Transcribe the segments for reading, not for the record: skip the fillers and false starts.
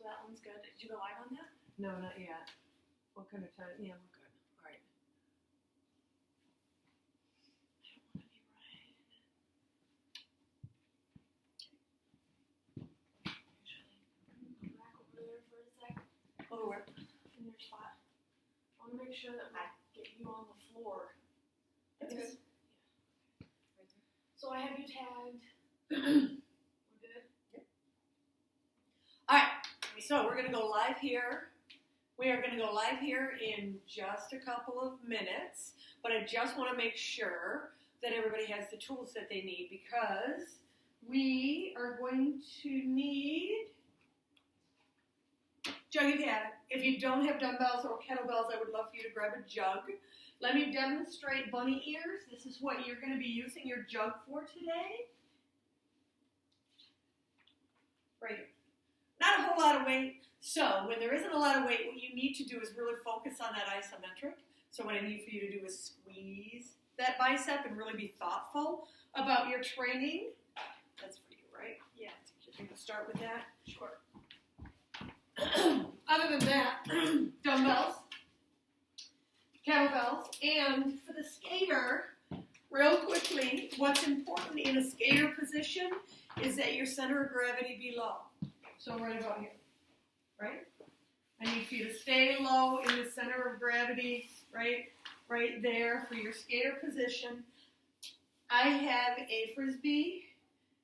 that one's good. Did you go live on that? No, not yet. What kind of time? Yeah, we're good. All right. I don't want to be right. Go back over there for a sec. Oh, where? In your spot. I want to make sure that I get you on the floor. That's good. Yeah. So I have you tagged. We're good? Yep. All right. So we're going to go live here. We are going to go live here in just a couple of minutes, but I just want to make sure that everybody has the tools that they need because we are going to need jug if you have it. If you don't have dumbbells or kettlebells, I would love for you to grab a jug. Let me demonstrate bunny ears. This is what you're going to be using your jug for today. Right here. Not a whole lot of weight. So when there isn't a lot of weight, what you need to do is really focus on that isometric. So what I need for you to do is squeeze that bicep and really be thoughtful about your training. That's for you, right? Yeah. You're going to start with that. Sure. Other than that, dumbbells, kettlebells, and for the skater, real quickly, what's important in a skater position is that your center of gravity be low. So right about here, right? I need for you to stay low in the center of gravity, right there for your skater position. I have a Frisbee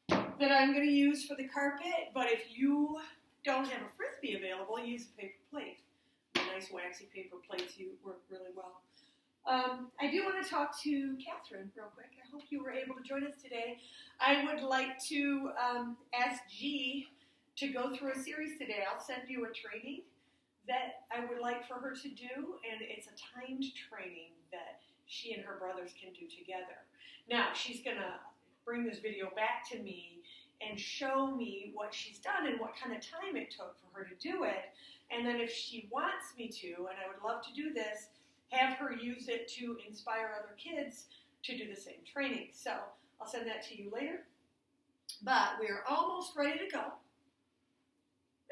that I'm going to use for the carpet, but if you don't have a Frisbee available, use a paper plate. The nice waxy paper plates work really well. I do want to talk to Catherine real quick. I hope you were able to join us today. I would like to ask G to go through a series today. I'll send you a training that I would like for her to do, and it's a timed training that she and her brothers can do together. Now, she's going to bring this video back to me and show me what she's done and what kind of time it took for her to do it. And then if she wants me to, and I would love to do this, have her use it to inspire other kids to do the same training. So I'll send that to you later. But we are almost ready to go.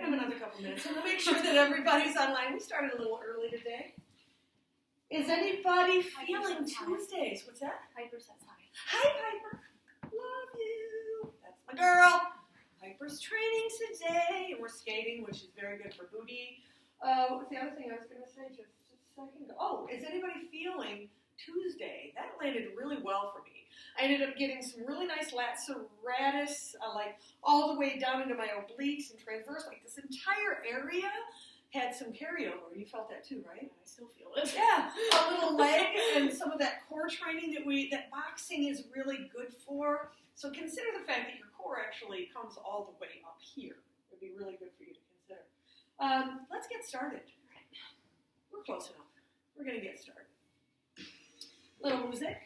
We have another couple minutes, and we'll make sure that everybody's online. We started a little early today. Is anybody feeling Tuesdays? What's that? Piper says hi. Hi, Piper. Love you. That's my girl. Piper's training today, and we're skating, which is very good for booty. What was the other thing I was going to say just a second ago? Oh, is anybody feeling Tuesday? That landed really well for me. I ended up getting some really nice lat serratus, like all the way down into my obliques and transverse. Like this entire area had some carryover. You felt that too, right? I still feel it. Yeah, a little leg and some of that core training that boxing is really good for. So consider the fact that your core actually comes all the way up here. It would be really good for you to consider. Let's get started. We're close enough. We're going to get started. Little music.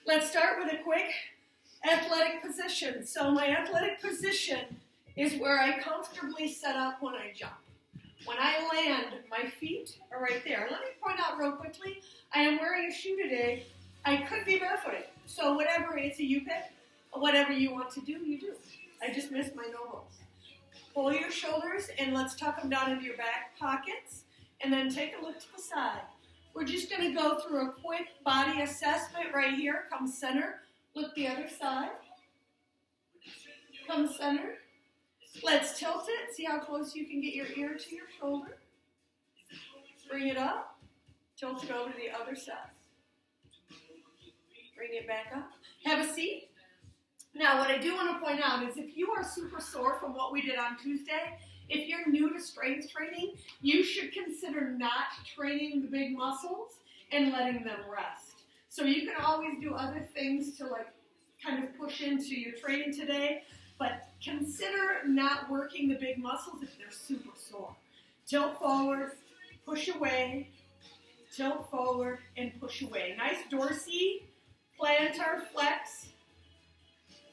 Let's start with a quick athletic position. So my athletic position is where I comfortably set up when I jump. When I land, my feet are right there. Let me point out real quickly, I am wearing a shoe today. I could be barefooted. So whatever, it's a you pick. Whatever you want to do, you do. I just missed my no-rolls. Pull your shoulders and let's tuck them down into your back pockets. And then take a look to the side. We're just going to go through a quick body assessment right here. Come center. Look the other side. Come center. Let's tilt it. See how close you can get your ear to your shoulder. Bring it up. Tilt it over to the other side. Bring it back up. Have a seat. Now, what I do want to point out is if you are super sore from what we did on Tuesday, if you're new to strength training, you should consider not training the big muscles and letting them rest. So you can always do other things to kind of push into your training today, but consider not working the big muscles if they're super sore. Tilt forward, push away, tilt forward, and push away. Nice dorsal, plantar flex.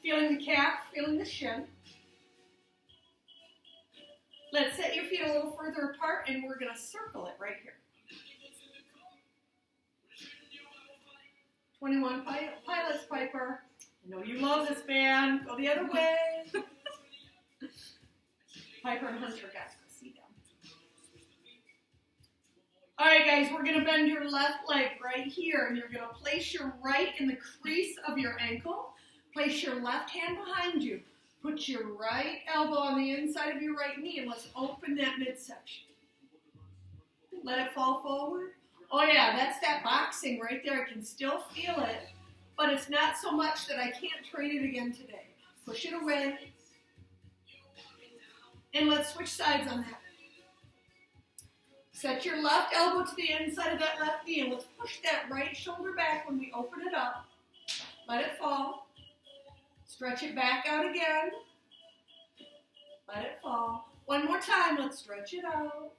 Feeling the calf, feeling the shin. Let's set your feet a little further apart, and we're going to circle it right here. 21 pilots, Piper. I know you love this, man. Go the other way. Piper and Hunter got to see them. All right, guys, we're going to bend your left leg right here, and you're going to place your right in the crease of your ankle. Place your left hand behind you. Put your right elbow on the inside of your right knee, and let's open that midsection. Let it fall forward. Oh, yeah, that's that boxing right there. I can still feel it, but it's not so much that I can't train it again today. Push it away. And let's switch sides on that. Set your left elbow to the inside of that left knee, and let's push that right shoulder back when we open it up. Let it fall. Stretch it back out again. Let it fall. One more time. Let's stretch it out.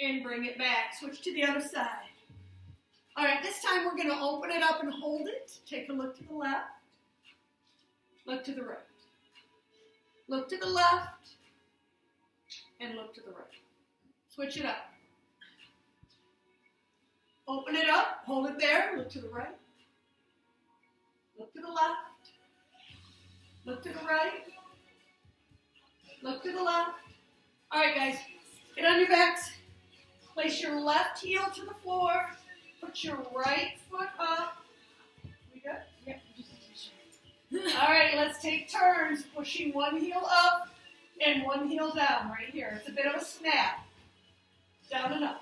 And bring it back. Switch to the other side. All right, this time we're going to open it up and hold it. Take a look to the left. Look to the right. Look to the left. And look to the right. Switch it up. Open it up. Hold it there. Look to the right. Look to the left. Look to the right. Look to the left. All right, guys. Get on your backs. Place your left heel to the floor. Put your right foot up. We good? Yep. All right, let's take turns pushing one heel up and one heel down right here. It's a bit of a snap. Down and up.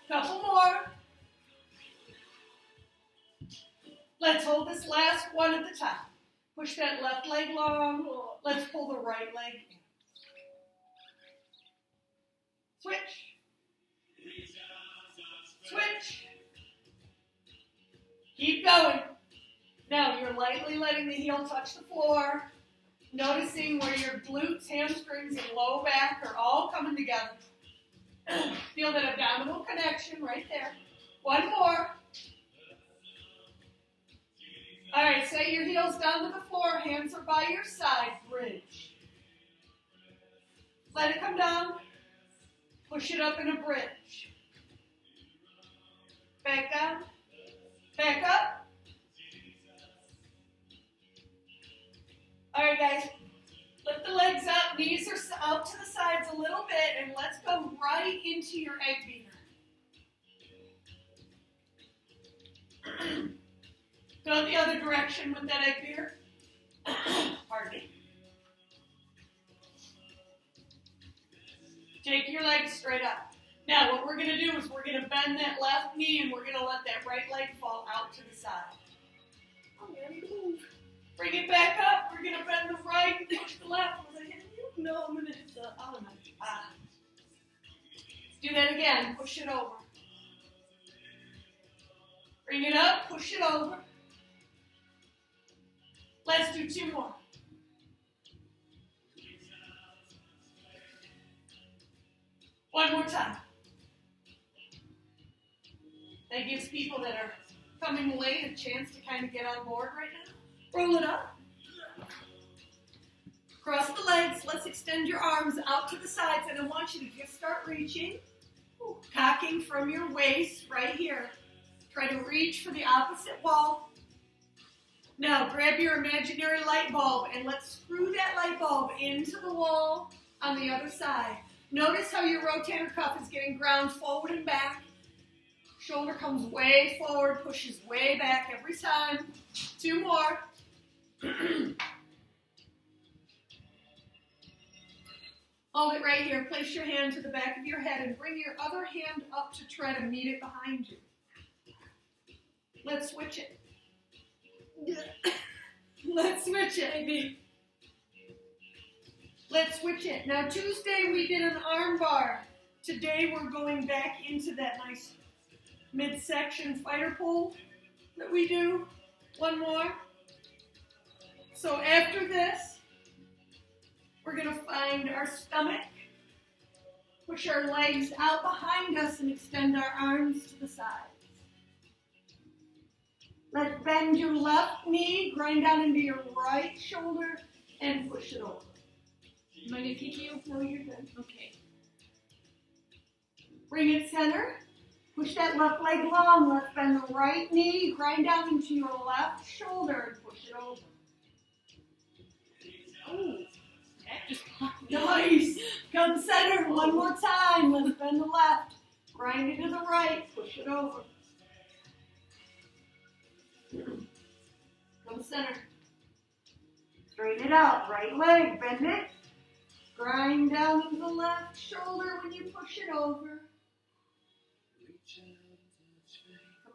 Couple more. Let's hold this last one at the top. Push that left leg long. Let's pull the right leg in. Switch. Switch. Keep going. Now you're lightly letting the heel touch the floor. Noticing where your glutes, hamstrings, and low back are all coming together. Feel that abdominal connection right there. One more. All right, set your heels down to the floor. Hands are by your side. Bridge. Let it come down. Push it up in a bridge. Back down. Back up. All right, guys. Lift the legs up. Knees are out to the sides a little bit, and let's go right into your egg beater. Go the other direction with that egg beater. Pardon me. Take your legs straight up. Now, what we're going to do is we're going to bend that left knee, and we're going to let that right leg fall out to the side. I'm ready to move. Bring it back up. We're going to bend the right and push the left. Was I hitting you? No, I'm going to hit the element. Do that again. Push it over. Bring it up. Push it over. Let's do two more. One more time. That gives people that are coming late a chance to kind of get on board right now. Roll it up. Cross the legs. Let's extend your arms out to the sides, and I want you to just start reaching. Cocking from your waist right here. Try to reach for the opposite wall. Now grab your imaginary light bulb, and let's screw that light bulb into the wall on the other side. Notice how your rotator cuff is getting ground forward and back. Shoulder comes way forward, pushes way back every time. Two more. Hold it right here. Place your hand to the back of your head and bring your other hand up to try to meet it behind you. Let's switch it. Let's switch it, Amy. Let's switch it. Now, Tuesday we did an arm bar. Today we're going back into that nice midsection fighter pull that we do. One more. So after this, we're going to find our stomach, push our legs out behind us, and extend our arms to the sides. Let's bend your left knee, grind down into your right shoulder, and push it over. Am I going to kick you? No, you're good. Okay. Bring it center. Push that left leg long. Let's bend the right knee, grind down into your left shoulder, and push it over. Just Nice. Come center. One more time. Let's bend the left. Grind it to the right. Push it over. Come center. Straighten it out. Right leg. Bend it. Grind down into the left shoulder when you push it over.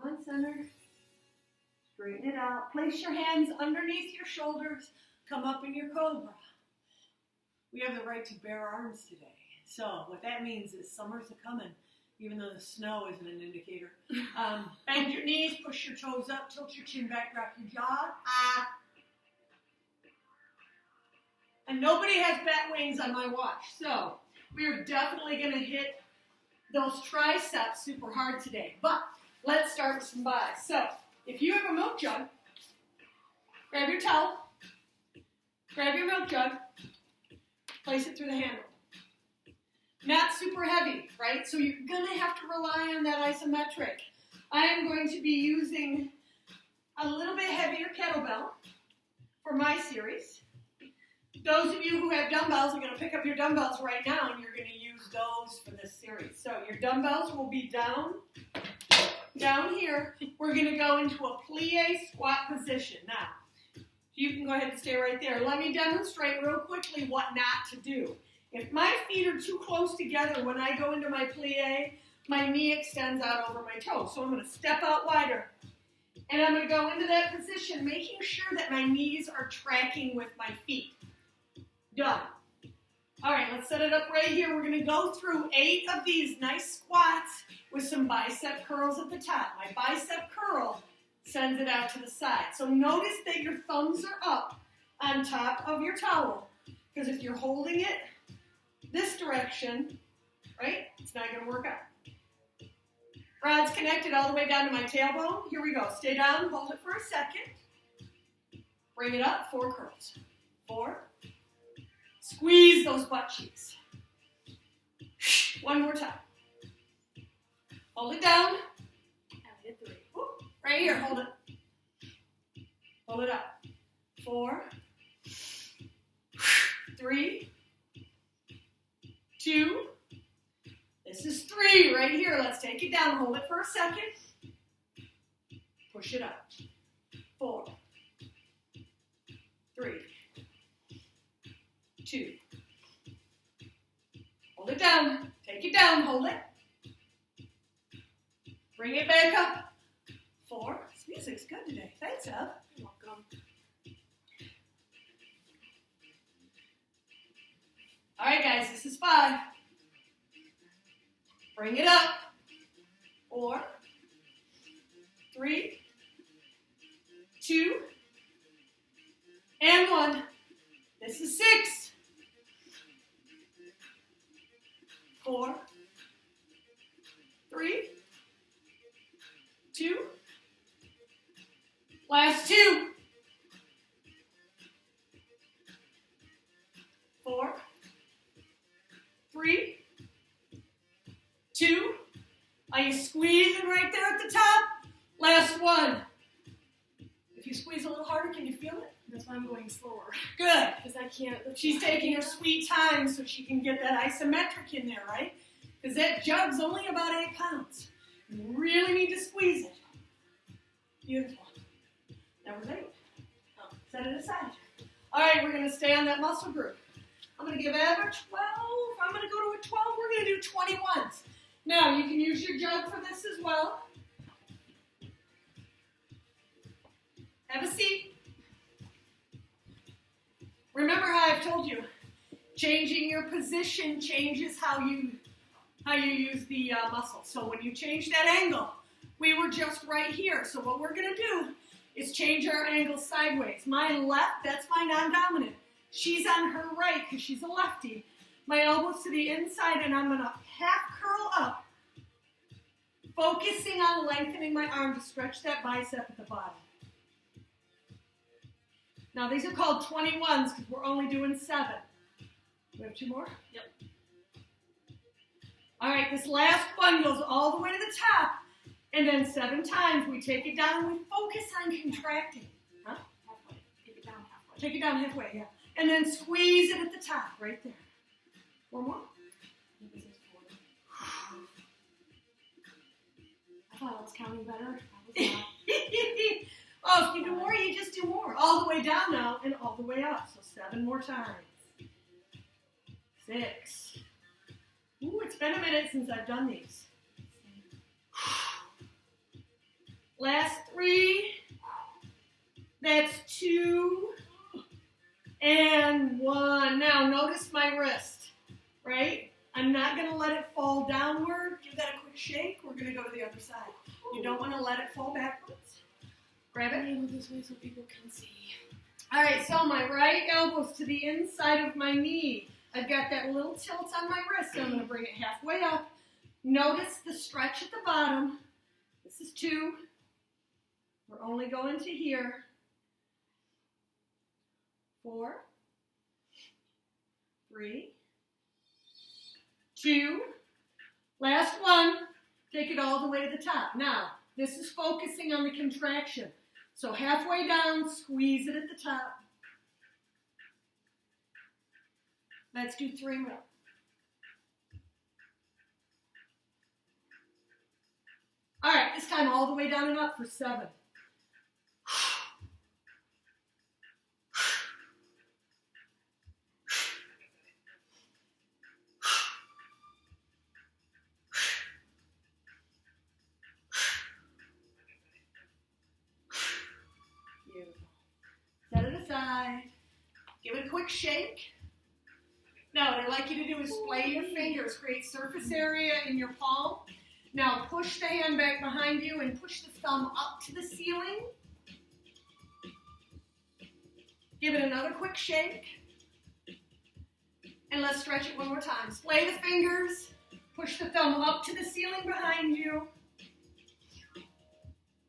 Come on, center. Straighten it out. Place your hands underneath your shoulders. Come up in your cobra. We have the right to bare arms today. So what that means is summer's a-coming, even though the snow isn't an indicator. Bend your knees, push your toes up, tilt your chin back, drop your jaw. And nobody has bat wings on my watch. So we are definitely going to hit those triceps super hard today. But let's start with some buys. So if you have a milk jug, grab your towel, grab your milk jug, place it through the handle. Not super heavy, right? So you're going to have to rely on that isometric. I am going to be using a little bit heavier kettlebell for my series. Those of you who have dumbbells are going to pick up your dumbbells right now and you're going to use those for this series. So your dumbbells will be down here. We're going to go into a plie squat position. Now, you can go ahead and stay right there. Let me demonstrate real quickly what not to do. If my feet are too close together when I go into my plie, my knee extends out over my toe. So I'm going to step out wider. And I'm going to go into that position, making sure that my knees are tracking with my feet. Done. All right, let's set it up right here. We're going to go through 8 of these nice squats with some bicep curls at the top. My bicep curl sends it out to the side. So notice that your thumbs are up on top of your towel. Because if you're holding it this direction, right, it's not going to work out. Rod's connected all the way down to my tailbone. Here we go. Stay down. Hold it for a second. Bring it up. 4 curls. 4. Squeeze those butt cheeks. One more time. Hold it down. I hit 3. Ooh, right here, hold it. Hold it up. 4, 3, 2. This is 3 right here. Let's take it down. Hold it for a second. Push it up. 4, 3, 2. Hold it down. Take it down. Hold it. Bring it back up. 4. This music's good today. Thanks, Ev. You're welcome. All right, guys. This is 5. Bring it up. 4, 3, 2, and 1. This is 6. 4, 3, 2. Last 2. 4, 3, 2. Are you squeezing right there at the top? Last 1. If you squeeze a little harder, can you feel it? That's why I'm going slower. Good. Because I can't. She's taking her sweet time so she can get that isometric in there, right? Because that jug's only about 8 pounds. You really need to squeeze it. Beautiful. That was 8. Set it aside. All right, we're going to stay on that muscle group. I'm going to give Ev a 12. I'm going to go to a 12. We're going to do 21s. Now, you can use your jug for this as well. Have a seat. Remember how I've told you, changing your position changes how you use the muscle. So when you change that angle, we were just right here. So what we're going to do is change our angle sideways. My left, that's my non-dominant. She's on her right because she's a lefty. My elbows to the inside, and I'm going to half curl up, focusing on lengthening my arm to stretch that bicep at the bottom. Now, these are called 21s because we're only doing 7. We have 2 more? Yep. All right, this last one goes all the way to the top, and then 7 times we take it down and we focus on contracting. Huh? Halfway. Take it down halfway. Take it down halfway, yeah. And then squeeze it at the top, right there. 4 more. I thought I was counting better. I was not. Oh, if you do more, you just do more. All the way down now and all the way up. So 7 more times. 6. Ooh, it's been a minute since I've done these. Last 3. That's 2. And 1. Now notice my wrist, right? I'm not going to let it fall downward. Give that a quick shake. We're going to go to the other side. You don't want to let it fall backwards. Grab it. Move this way so people can see. All right, so my right elbow's to the inside of my knee. I've got that little tilt on my wrist. I'm going to bring it halfway up. Notice the stretch at the bottom. This is 2. We're only going to here. 4, 3, 2. Last one. Take it all the way to the top. Now, this is focusing on the contraction. So halfway down, squeeze it at the top. Let's do 3 more. All right, this time all the way down and up for 7. Set it aside. Give it a quick shake. Now, what I'd like you to do is splay your fingers, create surface area in your palm. Now, push the hand back behind you and push the thumb up to the ceiling. Give it another quick shake. And let's stretch it one more time. Splay the fingers. Push the thumb up to the ceiling behind you.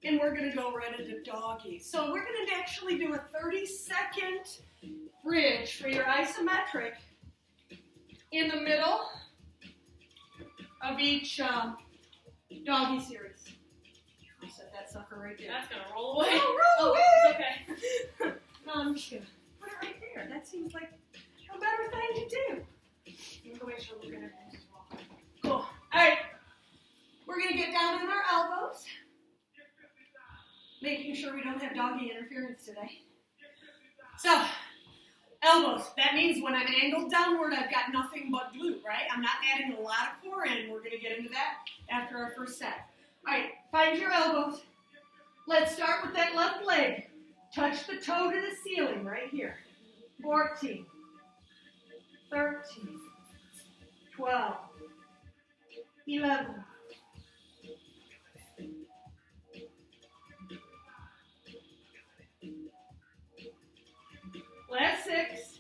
And we're going to go right into doggy. So we're going to actually do a 30-second bridge for your isometric in the middle of each doggy series. I'll set that sucker right there. That's gonna roll away. Oh, roll away! It's okay. No, I'm just going to put it right there. That seems like a better thing to do. Let me make sure we're gonna. Cool. All right. We're going to get down on our elbows. Making sure we don't have doggy interference today. So, elbows. That means when I'm angled downward, I've got nothing but glute, right? I'm not adding a lot of core in. We're going to get into that after our first set. All right, find your elbows. Let's start with that left leg. Touch the toe to the ceiling right here. 14, 13, 12, 11, 6,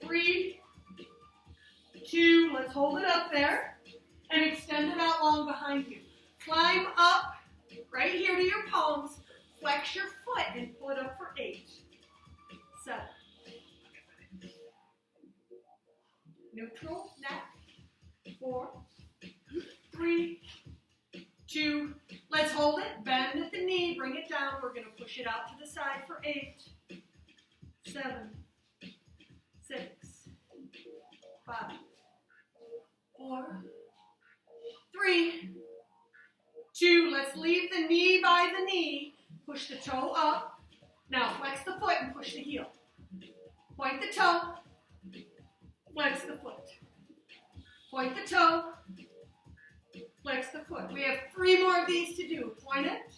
3, 2, let's hold it up there, and extend it out long behind you. Climb up right here to your palms, flex your foot, and pull it up for 8, 7. Neutral, neck, 4, 3, 2, let's hold it, bend at the knee, bring it down, we're going to push it out to the side for 8, 7, 6, 5, 4, 3, 2, let's leave the knee by the knee, push the toe up, now flex the foot and push the heel, point the toe, flex the foot, point the toe, flex the foot. We have 3 more of these to do. Point it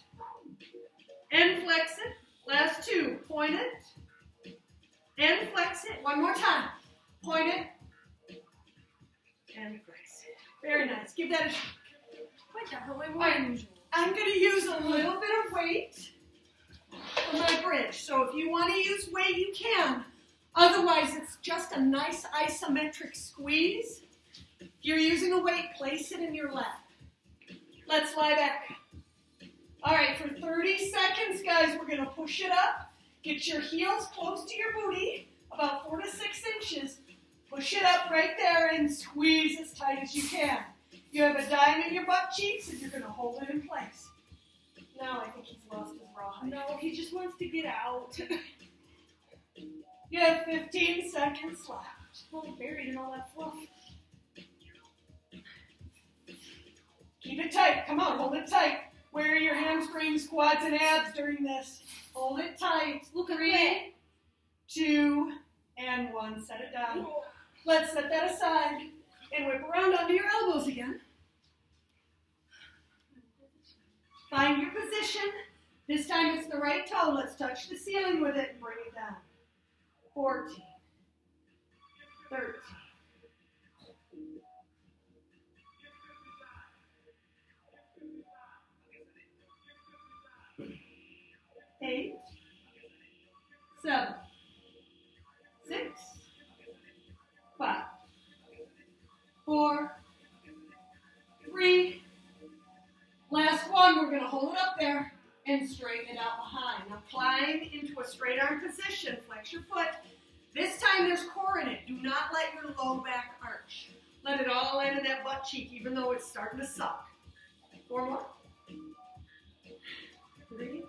and flex it. Last 2. Point it and flex it. One more time. Point it and flex it. Very nice. Give that a shake. Wait, that way more than usual. I'm going to use a little bit of weight for my bridge. So if you want to use weight, you can. Otherwise, it's just a nice isometric squeeze. If you're using a weight, place it in your lap. Let's lie back. All right, for 30 seconds, guys, we're going to push it up. Get your heels close to your booty, about 4 to 6 inches. Push it up right there and squeeze as tight as you can. You have a dime in your butt cheeks, and you're going to hold it in place. Now I think he's lost his rawhide. No, he just wants to get out. You have 15 seconds left. Well, buried in all that fluff. Keep it tight. Come on, hold it tight. Wear your hamstrings, quads, and abs during this. Hold it tight. Look at 3, 2, and 1. Set it down. Let's set that aside and whip around onto your elbows again. Find your position. This time it's the right toe. Let's touch the ceiling with it and bring it down. 14, 13, 8, 7, 6, 5, 4, 3. Last one, we're going to hold it up there and straighten it out behind. Now climb into a straight arm position. Flex your foot. This time there's core in it. Do not let your low back arch. Let it all land in that butt cheek, even though it's starting to suck. 4 more. 3,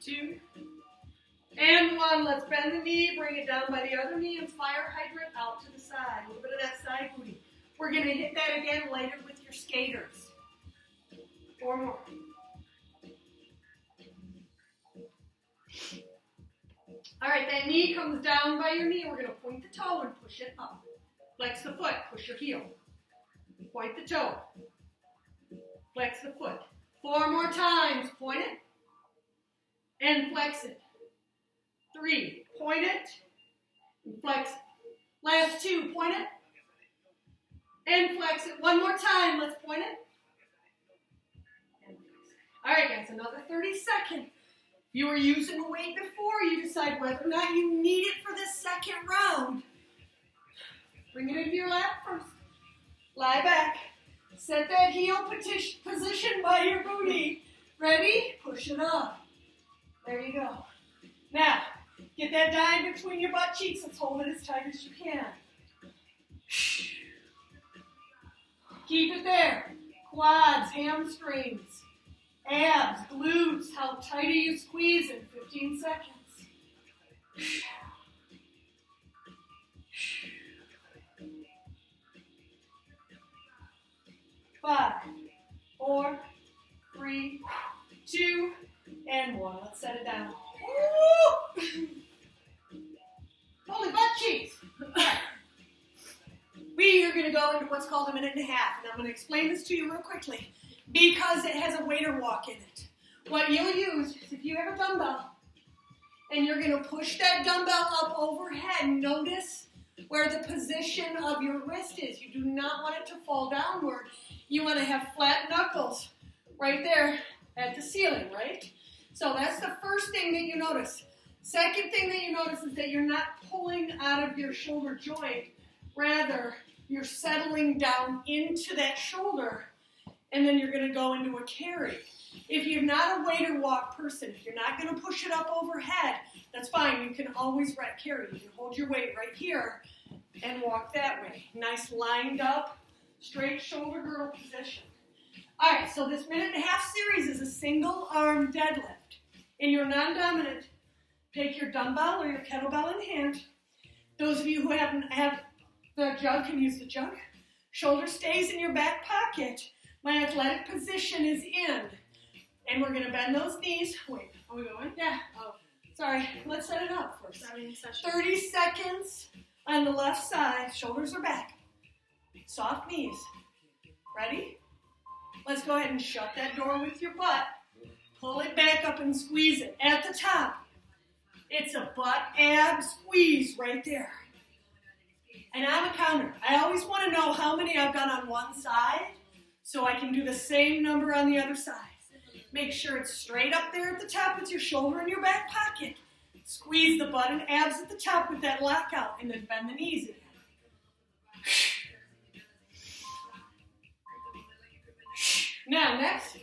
2, and 1. Let's bend the knee, bring it down by the other knee, and fire hydrant out to the side. A little bit of that side booty. We're going to hit that again later with your skaters. 4 more. All right, that knee comes down by your knee. We're going to point the toe and push it up. Flex the foot, push your heel. Point the toe. Flex the foot. 4 more times. Point it and flex it. 3, point it and flex it. Last 2, point it and flex it. 1 more time. Let's point it. And flex it. All right, guys, another 30 seconds. If you were using a weight before, you decide whether or not you need it for this second round. Bring it into your lap first. Lie back. Set that heel position by your booty. Ready? Push it up. There you go. Now, get that dime between your butt cheeks. Let's hold it as tight as you can. Keep it there. Quads, hamstrings, abs, glutes. How tight are you squeeze in 15 seconds? 5, 4, 3, 2, and 1. Let's set it down. Woo! Holy butt cheeks! We are going to go into what's called a minute and a half, and I'm going to explain this to you real quickly because it has a waiter walk in it. What you'll use is if you have a dumbbell and you're going to push that dumbbell up overhead, notice where the position of your wrist is. You do not want it to fall downward. You want to have flat knuckles right there at the ceiling, right? So that's the first thing that you notice. Second thing that you notice is that you're not pulling out of your shoulder joint. Rather, you're settling down into that shoulder, and then you're going to go into a carry. If you're not a waiter walk person, if you're not going to push it up overhead, that's fine. You can always carry. You can hold your weight right here and walk that way. Nice lined up, straight shoulder girdle position. All right, so this minute and a half series is a single arm deadlift. In your non-dominant, take your dumbbell or your kettlebell in hand. Those of you who have the jug can use the jug. Shoulder stays in your back pocket. My athletic position is in. And we're going to bend those knees. Wait, are we going? Yeah. Oh, sorry. Let's set it up first. 30 seconds on the left side. Shoulders are back. Soft knees. Ready? Let's go ahead and shut that door with your butt. Pull it back up and squeeze it. At the top, it's a butt ab squeeze right there. And I'm a counter. I always want to know how many I've done on one side so I can do the same number on the other side. Make sure it's straight up there at the top with your shoulder in your back pocket. Squeeze the butt and abs at the top with that lockout, and then bend the knees again. Now, next,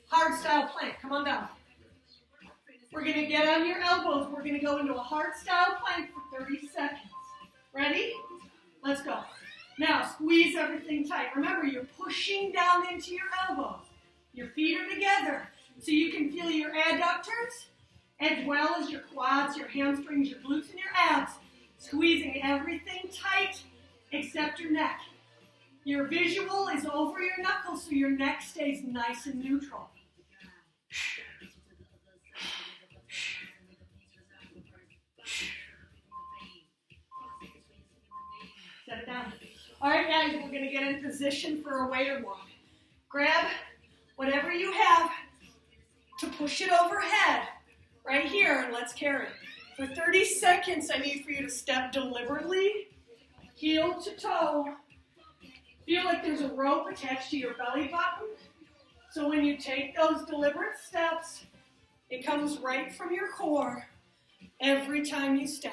hard style plank. Come on down. We're going to get on your elbows. We're going to go into a hard style plank for 30 seconds. Ready? Let's go. Now, squeeze everything tight. Remember, you're pushing down into your elbows. Your feet are together. So you can feel your adductors as well as your quads, your hamstrings, your glutes, and your abs. Squeezing everything tight except your neck. Your visual is over your knuckles so your neck stays nice and neutral. Set it down. All right, guys, we're going to get in position for a wader walk. Grab whatever you have to push it overhead right here, and let's carry. For 30 seconds, I need for you to step deliberately, heel to toe. Feel like there's a rope attached to your belly button. So when you take those deliberate steps, it comes right from your core every time you step.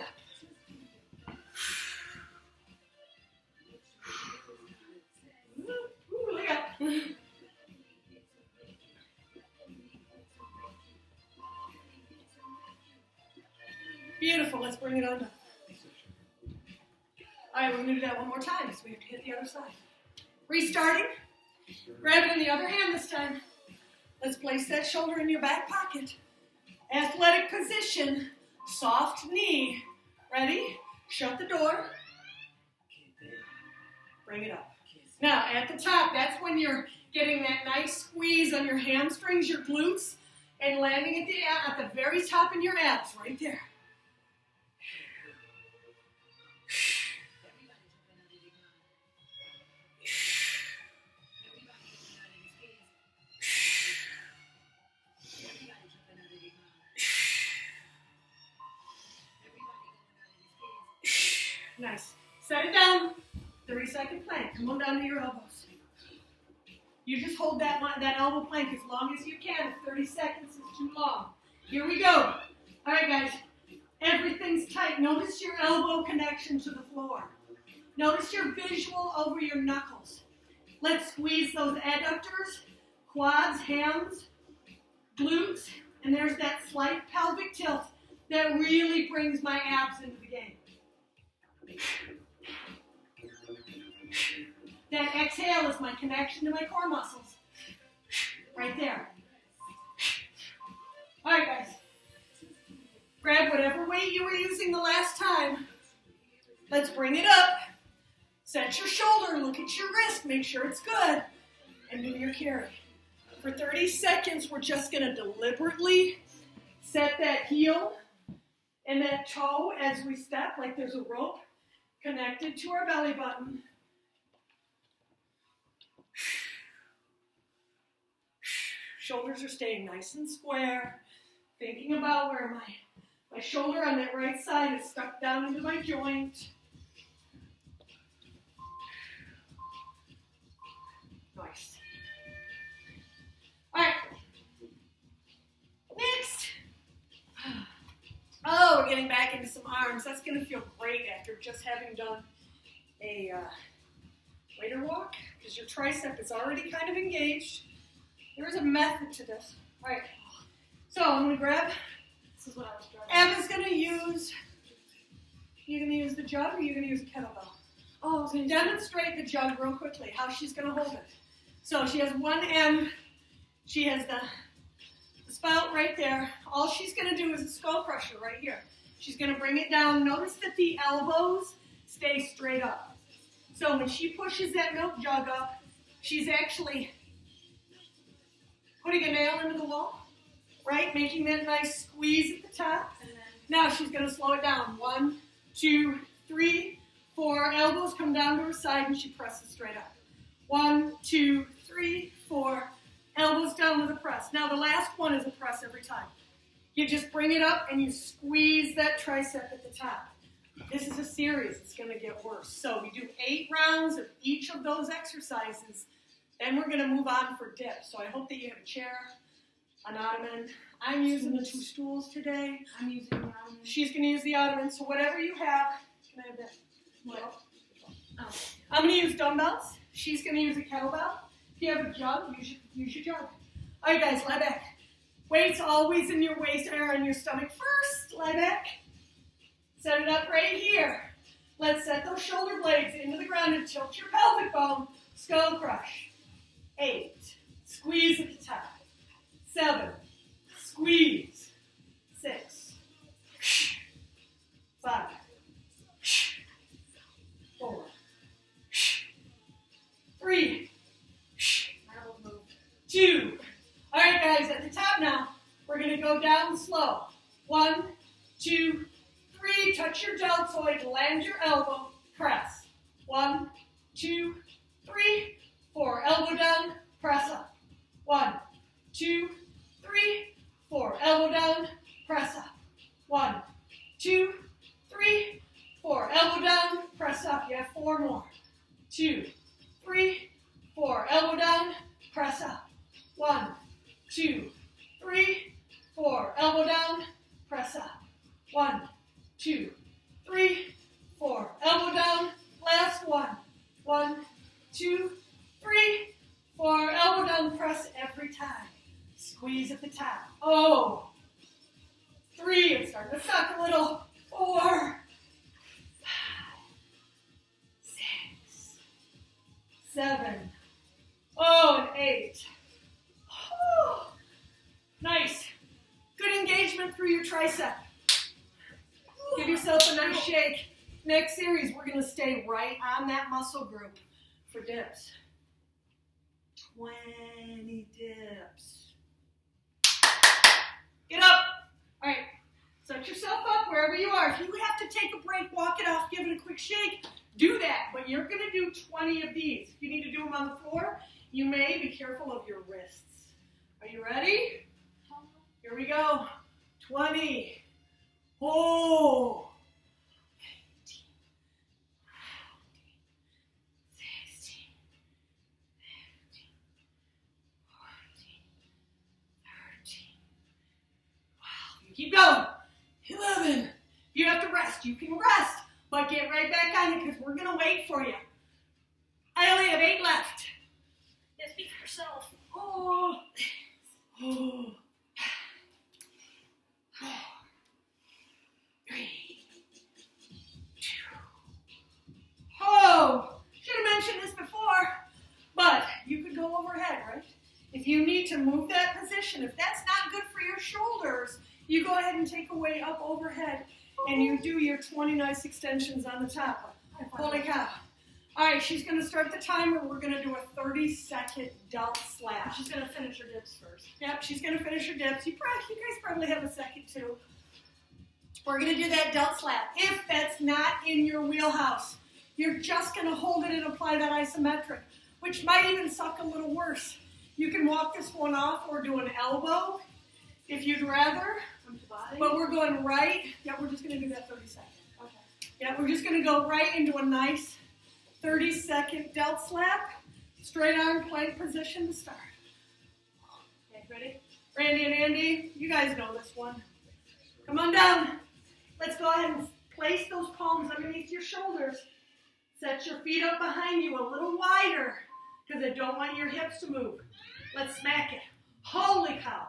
Ooh, look out. Beautiful, let's bring it on down. All right, we're gonna do that one more time, so we have to hit the other side. Restarting, grab it in the other hand this time. Let's place that shoulder in your back pocket. Athletic position, soft knee. Ready? Shut the door. Bring it up. Now, at the top, that's when you're getting that nice squeeze on your hamstrings, your glutes, and landing at the very top in your abs, right there. Nice. Set it down. 30-second plank. Come on down to your elbows. You just hold that elbow plank as long as you can. If 30 seconds is too long. Here we go. All right, guys. Everything's tight. Notice your elbow connection to the floor. Notice your visual over your knuckles. Let's squeeze those adductors, quads, hams, glutes, and there's that slight pelvic tilt that really brings my abs into the game. That exhale is my connection to my core muscles. Right there. All right, guys. Grab whatever weight you were using the last time. Let's bring it up. Set your shoulder, look at your wrist, make sure it's good, and do your carry. For 30 seconds, we're just going to deliberately set that heel and that toe as we step, like there's a rope connected to our belly button. Shoulders are staying nice and square. Thinking about where my shoulder on that right side is stuck down into my joint. Nice. All right. Next. Oh, we're getting back into some arms. That's going to feel great after just having done a wader walk because your tricep is already kind of engaged. There is a method to this. All right. So I'm going to grab. This is what I was trying. Emma's going to use. You're going to use the jug, or you're going to use a kettlebell? Oh, So demonstrate the jug real quickly. How she's going to hold it. So she has one end. She has the spout right there. All she's going to do is a skull crusher right here. She's going to bring it down. Notice that the elbows stay straight up. So when she pushes that milk jug up, she's actually putting a nail into the wall, right? Making that nice squeeze at the top. Now she's going to slow it down. 1, 2, 3, 4. Elbows come down to her side and she presses straight up. 1, 2, 3, 4. Elbows down with a press. Now the last one is a press every time. You just bring it up and you squeeze that tricep at the top. This is a series. It's going to get worse. So we do 8 rounds of each of those exercises. Then we're going to move on for dips. So I hope that you have a chair, an ottoman. I'm using the 2 stools today. I'm using the ottoman. She's going to use the ottoman. So whatever you have. Can I have that? What? Oh. I'm going to use dumbbells. She's going to use a kettlebell. If you have a jug, use your jug. All right, guys, lie back. Weights always in your waist or in your stomach first. Lie back. Set it up right here. Let's set those shoulder blades into the ground and tilt your pelvic bone. Skull crush. 8. Squeeze at the top. 7. Squeeze. 6. 5. 4. 3. 2. All right, guys, at the top now, we're going to go down slow. 1, 2, 3. Touch your deltoid, land your elbow, press. 1, 2, 3, 4. Elbow down, press up. 1, 2, 3, 4. Elbow down, press up. 1, 2, 3, 4. Elbow down, press up. You have 4 more. 2, 3, 4. Elbow down, press up. 1, 2, 3, 4. Elbow down, press up. 1, 2, 3, 4. Elbow down, last one. 1, 2, 3, 4. Elbow down, press every time. Squeeze at the top. Oh. 3, it's starting to suck a little. 4, 5, 6, 7. Oh, and 8. Oh, nice. Good engagement through your tricep. Give yourself a nice shake. Next series, we're going to stay right on that muscle group for dips. 20 dips. Get up. All right. Set yourself up wherever you are. If you have to take a break, walk it off, give it a quick shake, do that. But you're going to do 20 of these. If you need to do them on the floor, you may. Be careful of your wrists. Are you ready? Here we go. 20. Oh. 18. 16. 15. 14. 13. 12. You keep going. 11. If you have to rest, you can rest. But get right back on it because we're going to wait for you. I only have 8 left. Yes, speak for yourself. Oh. Oh. 4, 3, 2. Oh, should have mentioned this before, but you could go overhead, right? If you need to move that position, if that's not good for your shoulders, you go ahead and take a way up overhead, and you do your 20 nice extensions on the top. Holy cow. All right, she's going to start the timer. We're going to do a 30-second delt slap. She's going to finish her dips first. Yep, she's going to finish her dips. You guys probably have a second, too. We're going to do that delt slap. If that's not in your wheelhouse, you're just going to hold it and apply that isometric, which might even suck a little worse. You can walk this one off or do an elbow if you'd rather. But we're going right. Yeah, we're just going to do that 30 seconds. Okay. Yeah, we're just going to go right into a nice 30-second delt slap. Straight arm plank position to start. Okay, ready? Randy and Andy, you guys know this one. Come on down. Let's go ahead and place those palms underneath your shoulders. Set your feet up behind you a little wider because I don't want your hips to move. Let's smack it. Holy cow.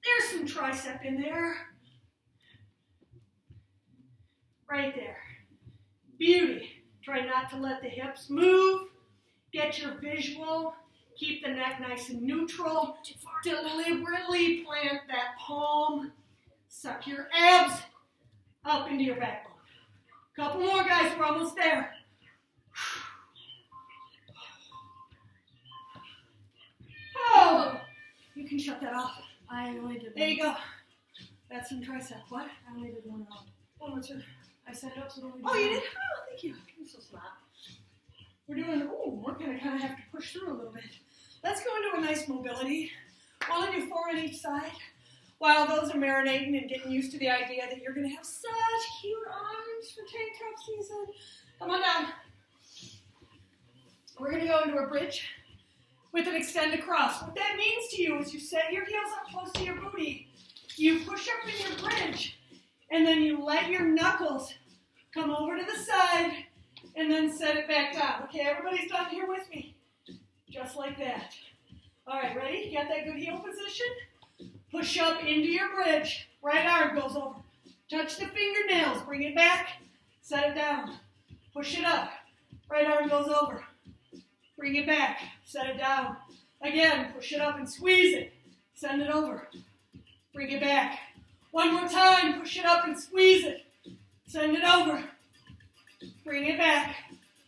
There's some tricep in there. Right there. Beauty. Try not to let the hips move. Get your visual. Keep the neck nice and neutral. Deliberately plant that palm. Suck your abs up into your backbone. Couple more, guys. We're almost there. Oh, you can shut that off. I only did one. There you go. That's some tricep. What? I only did one round. One more, two. I set it up so that we Oh, you did? Oh, thank you. You're so smart. We're doing, we're going to kind of have to push through a little bit. Let's go into a nice mobility. We'll do 4 on each side. While those are marinating and getting used to the idea that you're going to have such cute arms for tank top season. Come on down. We're going to go into a bridge with an extend across. What that means to you is you set your heels up close to your booty. You push up in your bridge. And then you let your knuckles come over to the side and then set it back down. Okay, everybody's done here with me. Just like that. All right, ready? Got that good heel position? Push up into your bridge. Right arm goes over. Touch the fingernails. Bring it back. Set it down. Push it up. Right arm goes over. Bring it back. Set it down. Again, push it up and squeeze it. Send it over. Bring it back. One more time, push it up and squeeze it. Send it over. Bring it back.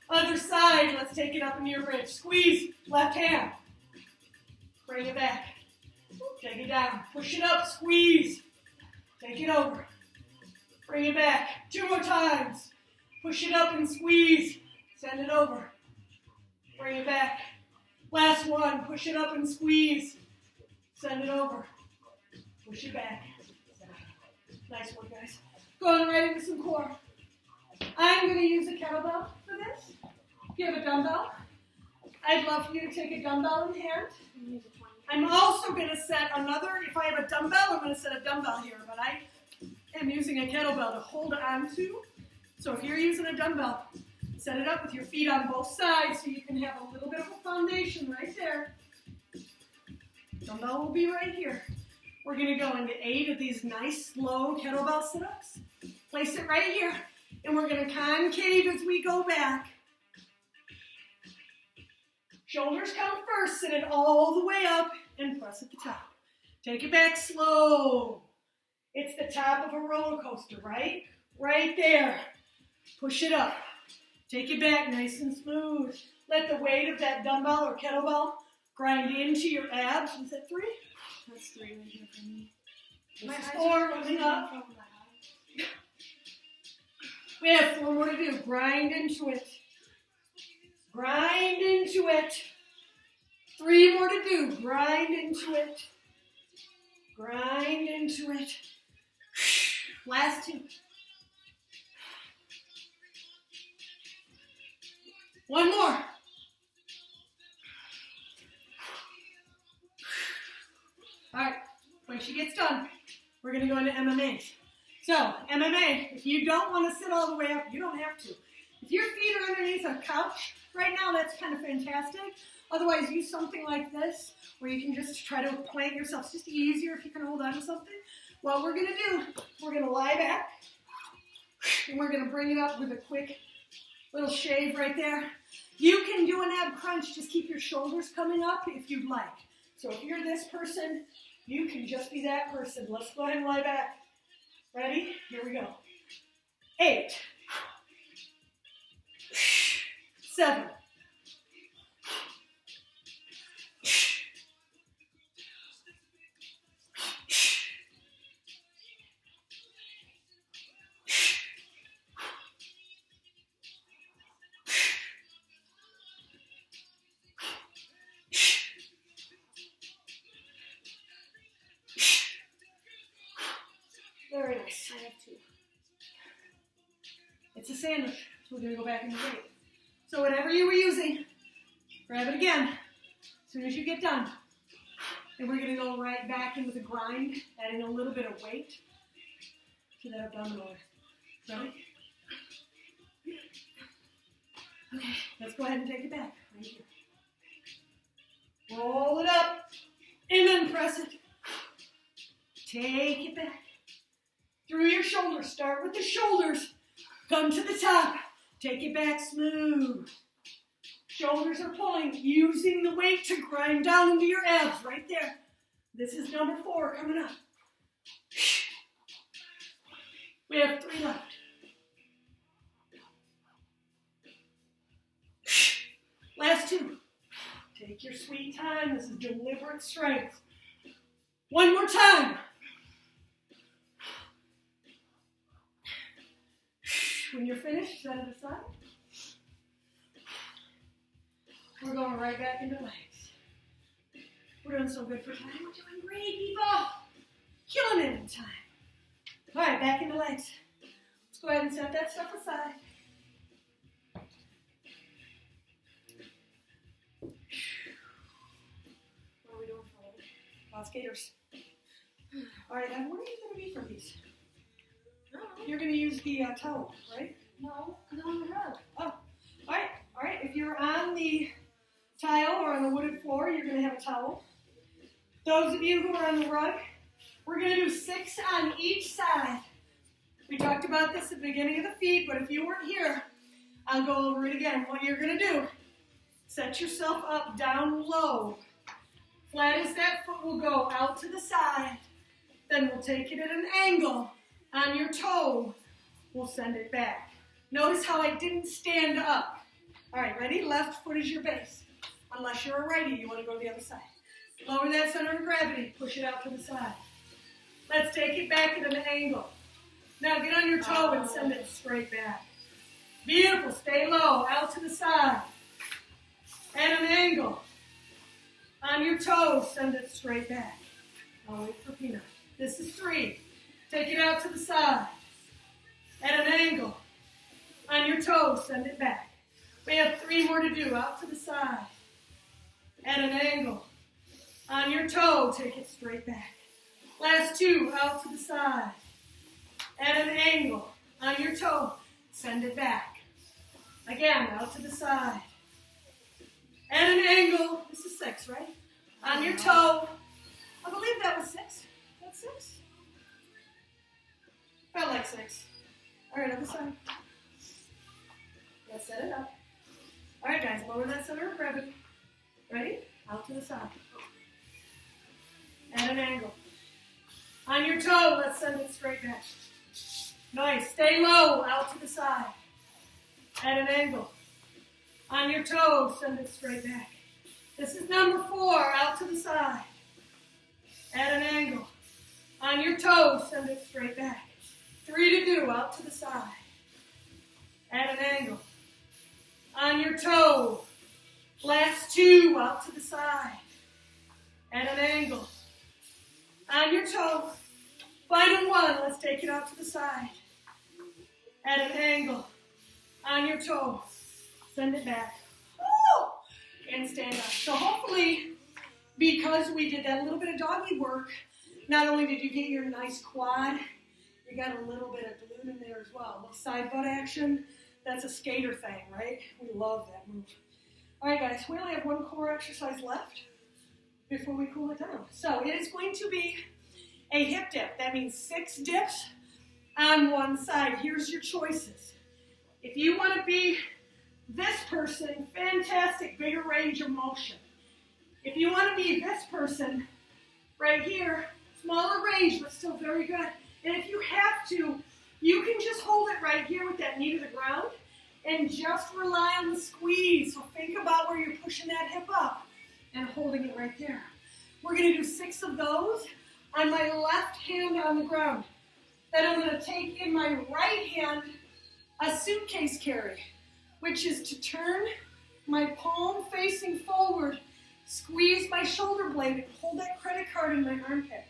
Other side, let's take it up into your bridge. Squeeze, left hand. Bring it back. Take it down. Push it up, squeeze. Take it over. Bring it back. 2 more times. Push it up and squeeze. Send it over. Bring it back. Last one. Push it up and squeeze. Send it over. Push it back. Nice work, guys. Going right into some core. I'm going to use a kettlebell for this. If you have a dumbbell, I'd love for you to take a dumbbell in hand. I'm also going to set another, if I have a dumbbell, I'm going to set a dumbbell here, but I am using a kettlebell to hold on to. So if you're using a dumbbell, set it up with your feet on both sides so you can have a little bit of a foundation right there. Dumbbell will be right here. We're going to go into 8 of these nice, slow kettlebell sit-ups. Place it right here, and we're going to concave as we go back. Shoulders come first, sit it all the way up, and press at the top. Take it back slow. It's the top of a roller coaster, right? Right there. Push it up. Take it back nice and smooth. Let the weight of that dumbbell or kettlebell grind into your abs. Is that 3? That's 3 right here for me. This is 4, coming up. We have 4 more to do. Grind into it. Grind into it. 3 more to do. Grind into it. Grind into it. Last 2. 1 more. All right, when she gets done, we're going to go into MMA. So, MMA, if you don't want to sit all the way up, you don't have to. If your feet are underneath a couch right now, that's kind of fantastic. Otherwise, use something like this, where you can just try to plant yourself. It's just easier if you can hold on to something. What we're going to do, we're going to lie back, and we're going to bring it up with a quick little shave right there. You can do an ab crunch, just keep your shoulders coming up if you'd like. So if you're this person, you can just be that person. Let's go ahead and lie back. Ready? Here we go. 8, 7, 2. It's a sandwich, so we're going to go back into weight. So whatever you were using, grab it again as soon as you get done. And we're going to go right back into the grind, adding a little bit of weight to that abdominal. Ready? Okay, let's go ahead and take it back. Right here. Roll it up, and then press it. Take it back. Through your shoulders. Start with the shoulders. Come to the top. Take it back smooth. Shoulders are pulling, using the weight to grind down into your abs right there. This is number 4 coming up. We have 3 left. Last 2. Take your sweet time. This is deliberate strength. 1 more time. When you're finished, set it aside. We're going right back into legs. We're doing so good for time. We're doing great, people. Killing it in time. All right, back into legs. Let's go ahead and set that stuff aside. What are we doing for skaters? All right, and where are you going to be for these? You're going to use the towel, right? No, because I'm on the rug. Oh, all right. All right. If you're on the tile or on the wooded floor, you're going to have a towel. Those of you who are on the rug, we're going to do 6 on each side. We talked about this at the beginning of the feed, but if you weren't here, I'll go over it again. What you're going to do, set yourself up down low Flat as that foot will go out to the side. Then we'll take it at an angle on your toe. We'll send it back. Notice how I didn't stand up. All right, ready? Left foot is your base. Unless you're a righty, you want to go to the other side. Lower that center of gravity. Push it out to the side. Let's take it back at an angle. Now get on your toe and send it straight back. Beautiful. Stay low. Out to the side. At an angle. On your toes, send it straight back. I'll wait for Peanut. This is 3. Take it out to the side. At an angle. On your toes, send it back. We have 3 more to do. Out to the side. At an angle. On your toe, take it straight back. Last 2, out to the side. At an angle. On your toe, send it back. Again, out to the side. At an angle. This is 6, right? On your toe. I believe that was 6. That's 6? Felt like 6. All right, other side. Let's set it up. All right, guys, lower that center of gravity. Ready? Out to the side. At an angle. On your toe, let's send it straight back. Nice. Stay low, out to the side. At an angle. On your toes, send it straight back. This is number 4, out to the side. At an angle. On your toes, send it straight back. 3 to do, out to the side. At an angle. On your toe. Last 2, out to the side. At an angle. On your toe. Final 1, let's take it out to the side. At an angle. On your toe. Send it back. Woo! And stand up. So hopefully, because we did that little bit of doggy work, not only did you get your nice quad, you got a little bit of glute in there as well. Look, side butt action, that's a skater thing, right? We love that move. All right, guys, we only have 1 core exercise left before we cool it down. So it is going to be a hip dip. That means 6 dips on one side. Here's your choices. If you want to be this person, fantastic, bigger range of motion. If you want to be this person, right here, smaller range, but still very good. And if you have to, you can just hold it right here with that knee to the ground and just rely on the squeeze. So think about where you're pushing that hip up and holding it right there. We're going to do 6 of those on my left hand on the ground. Then I'm going to take in my right hand a suitcase carry, which is to turn my palm facing forward, squeeze my shoulder blade, and hold that credit card in my armpit.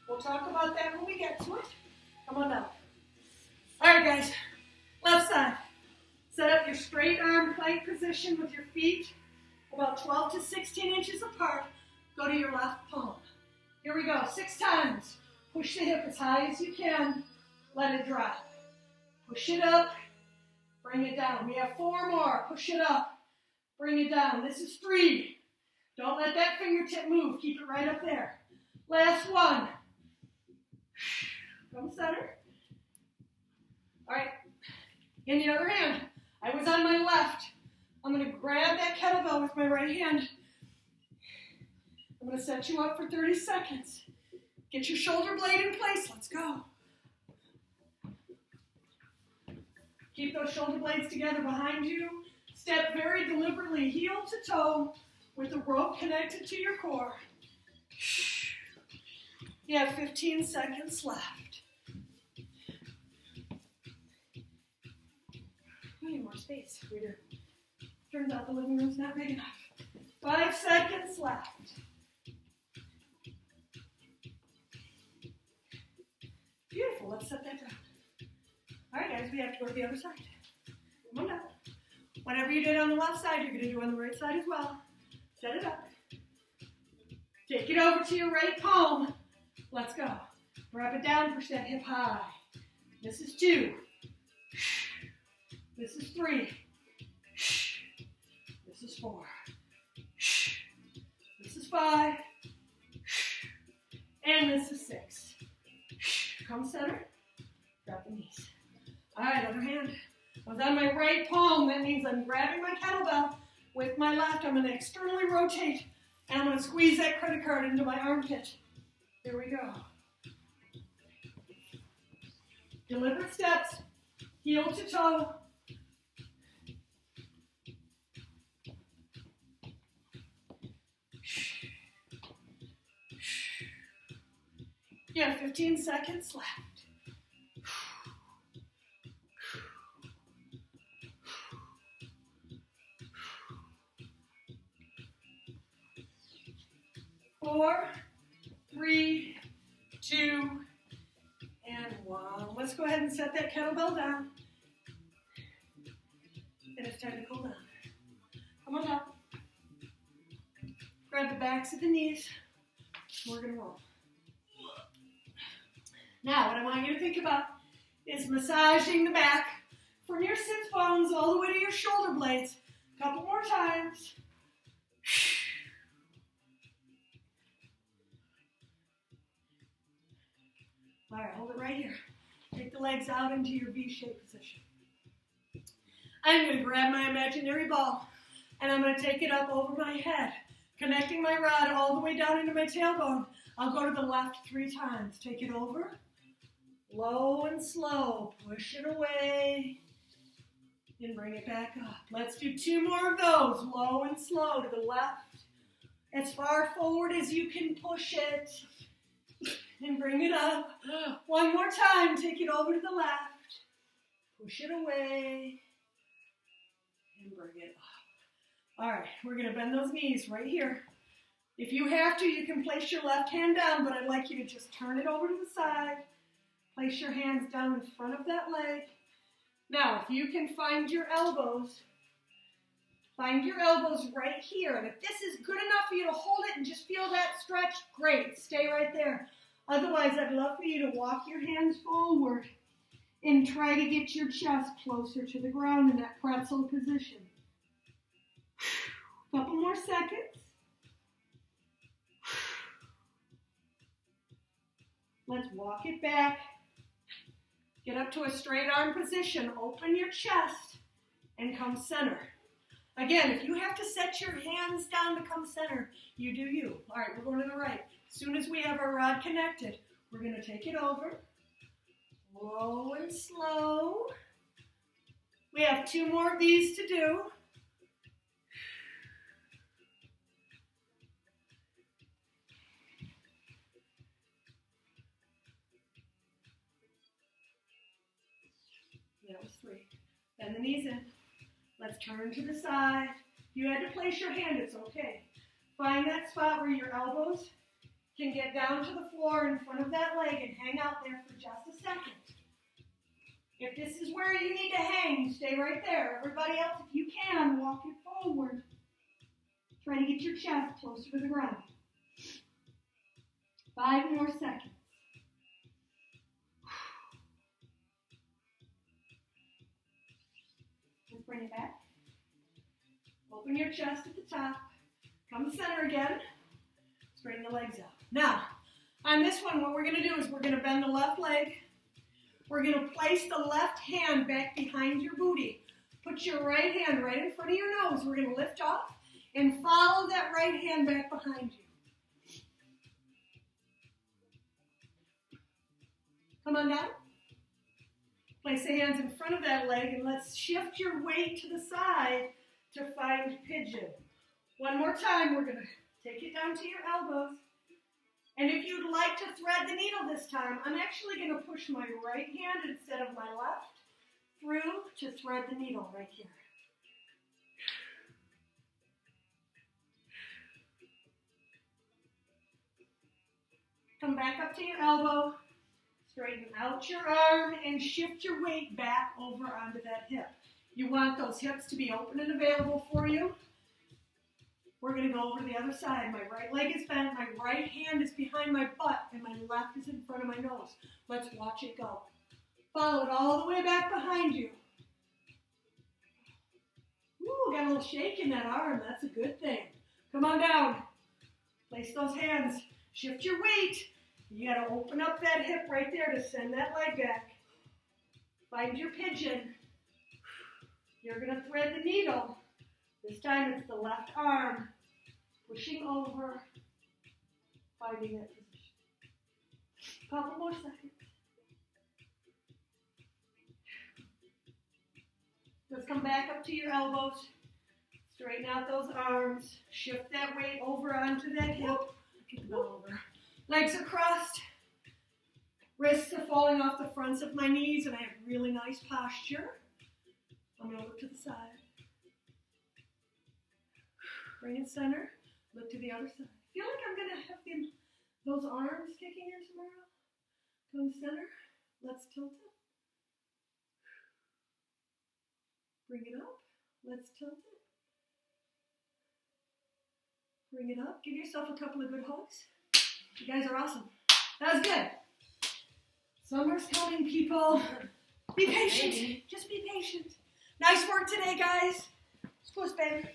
We'll talk about that when we get to it. Come on up. All right, guys. Left side. Set up your straight arm plank position with your feet about 12 to 16 inches apart. Go to your left palm. Here we go. 6 times. Push the hip as high as you can. Let it drop. Push it up. Bring it down. We have 4 more. Push it up. Bring it down. This is 3. Don't let that fingertip move. Keep it right up there. Last 1. From center. All right. In the other hand, I was on my left. I'm going to grab that kettlebell with my right hand. I'm going to set you up for 30 seconds. Get your shoulder blade in place. Let's go. Keep those shoulder blades together behind you. Step very deliberately, heel to toe, with the rope connected to your core. You have 15 seconds left. We need more space. We do. Turns out the living room's not big enough. 5 seconds left. Beautiful. Let's set that down. All right, guys, we have to go to the other side. Come on down. Whatever you did on the left side, you're going to do on the right side as well. Set it up. Take it over to your right palm. Let's go. Drop it down, push that hip high. This is 2. This is 3. This is 4. This is 5. And this is 6. Come center. Drop the knees. All right, other hand. I was on my right palm. That means I'm grabbing my kettlebell with my left. I'm going to externally rotate And I'm going to squeeze that credit card into my armpit. Here we go. Deliberate steps, heel to toe. You have 15 seconds left. 4, 3, 2, and 1. Let's go ahead and set that kettlebell down. And it's time to cool down. Come on down. Grab the backs of the knees. We're going to roll. Now, what I want you to think about is massaging the back from your sits bones all the way to your shoulder blades. A couple more times. All right, hold it right here. Take the legs out into your V-shaped position. I'm going to grab my imaginary ball, and I'm going to take it up over my head, connecting my rod all the way down into my tailbone. I'll go to the left 3 times. Take it over. Low and slow. Push it away. And bring it back up. Let's do 2 more of those. Low and slow to the left. As far forward as you can push it. And bring it up. 1 more time. Take it over to the left. Push it away. And bring it up. All right, we're going to bend those knees right here. If you have to, you can place your left hand down, but I'd like you to just turn it over to the side. Place your hands down in front of that leg. Now, if you can find your elbows right here. And if this is good enough for you to hold it and just feel that stretch, great. Stay right there. Otherwise, I'd love for you to walk your hands forward and try to get your chest closer to the ground in that pretzel position. Couple more seconds. Let's walk it back. Get up to a straight arm position. Open your chest and come center. Again, if you have to set your hands down to come center, you do you. All right, we're going to the right. As soon as we have our rod connected, we're going to take it over. Low and slow. We have 2 more of these to do. That was 3. Bend the knees in. Let's turn to the side. If you had to place your hand, it's okay. Find that spot where your elbows can get down to the floor in front of that leg and hang out there for just a second. If this is where you need to hang, stay right there. Everybody else, if you can, walk it forward. Try to get your chest closer to the ground. 5 more seconds. Let's bring it back. Open your chest at the top. Come center again. Straighten the legs out. Now, on this one, what we're going to do is we're going to bend the left leg. We're going to place the left hand back behind your booty. Put your right hand right in front of your nose. We're going to lift off and follow that right hand back behind you. Come on down. Place the hands in front of that leg and let's shift your weight to the side to find pigeon. 1 more time, we're going to take it down to your elbows. And if you'd like to thread the needle this time, I'm actually going to push my right hand instead of my left through to thread the needle right here. Come back up to your elbow, straighten out your arm, and shift your weight back over onto that hip. You want those hips to be open and available for you. We're going to go over to the other side. My right leg is bent, my right hand is behind my butt, and my left is in front of my nose. Let's watch it go. Follow it all the way back behind you. Ooh, got a little shake in that arm. That's a good thing. Come on down. Place those hands. Shift your weight. You got to open up that hip right there to send that leg back. Find your pigeon. You're going to thread the needle. This time it's the left arm. Pushing over, finding that position. Couple more seconds. Let's come back up to your elbows. Straighten out those arms. Shift that weight over onto that hip. Kick the bell over. Legs are crossed. Wrists are falling off the fronts of my knees, and I have really nice posture. I'm going to look to the side. Bring it center. Look to the other side. Feel like I'm going to have those arms kicking in tomorrow. Come center. Let's tilt it. Bring it up. Let's tilt it. Bring it up. Give yourself a couple of good hugs. You guys are awesome. That was good. Summer's coming, people. Be patient. Just be patient. Nice work today, guys. Squish, baby.